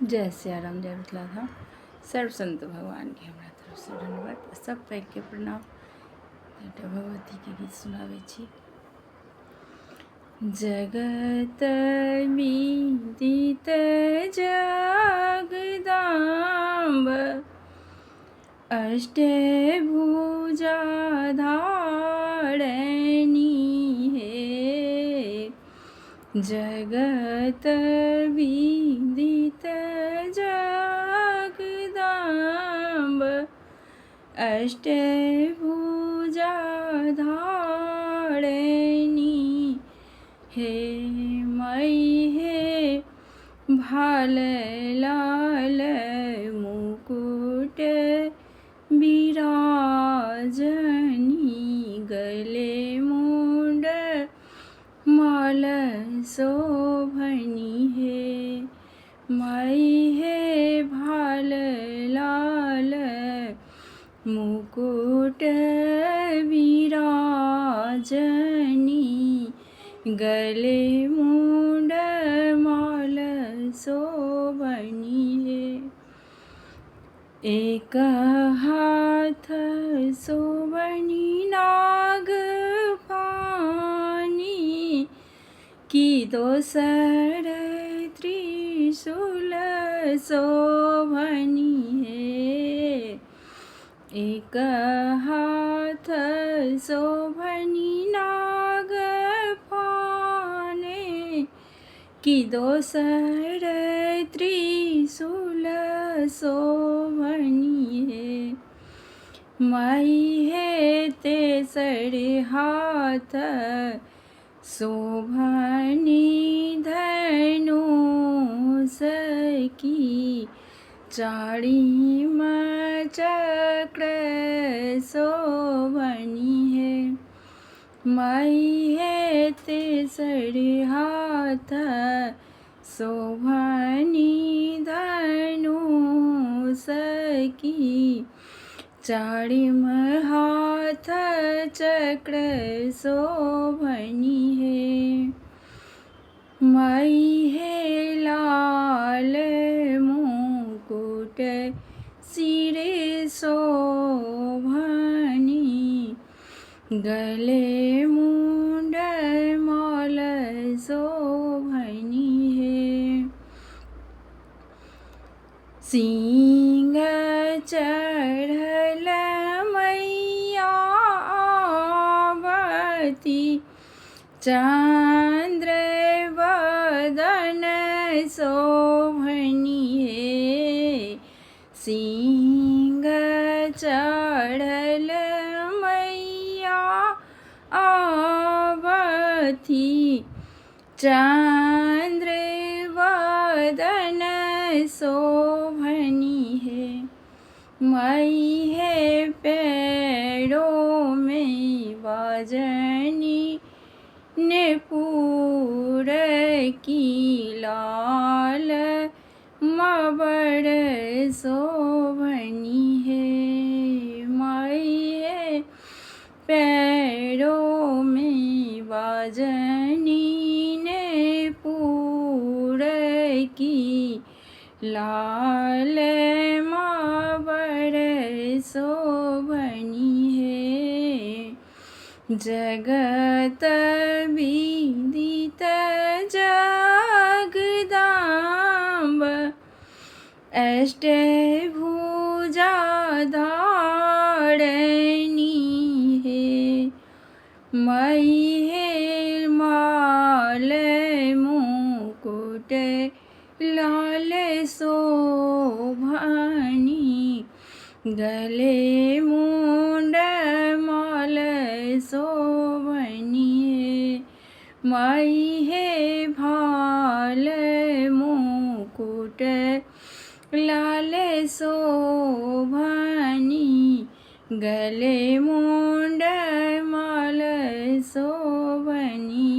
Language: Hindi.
जय सियाराम, जय मिथिला धाम। सर्व संत भगवान के हमरा तरफ से धन्यवाद। सब पैक के प्रणाम। एकटा भगवती के गीत सुनाबै छी। जगत विदित जगदाम्ब अष्टभुजा धारिणी हे। जगत विदित जगदाम्ब अष्टभुजा धारिणी हे। मई हे भाल लाल मुकुट विराजनी, गले मुंड माल शोभनी हे। मई हे भाल लाल मुकुट विराजनी, गले मुंड माल शोभनी हे। एक हाथ शोभनी नाग पानी, की दोसर त्रिशूल शोभनी हे। एक हाथ शोभनी नाग पाने, की दोसर त्रिशूल शोभनी हे। मई हे तेसर हाथ शोभनी धनुष की, चारिम चक्र शोभनी है। मई हे तेसर हाथ शोभनी धनुष की, चारिम हाथ चक्र शोभनी है। मई हे लाल मुकुट सिरे शोभनी, गले मुंड माल शोभनी है। सिंह चढ़ल मैया आवती, चंद्र वदन शोभनी हे। सिंह चढ़ल मैया आवती, चंद्र वदन शोभनी है। मई है पैरों में बाजनी, नेपुर की लाल मबर शोभनी है। मई है पैरों में बाजनी, नेपुर की लाल मबर शोभनी है। जगत विदित जगदाम्ब अष्टभुजा धारिणी हे। मई हे माल मुकुट लाल शोभनी, गले मुंड माल शोभनी है। मई हे भाल मुकुट लाल शोभनी, गले मुंड माल शोभनी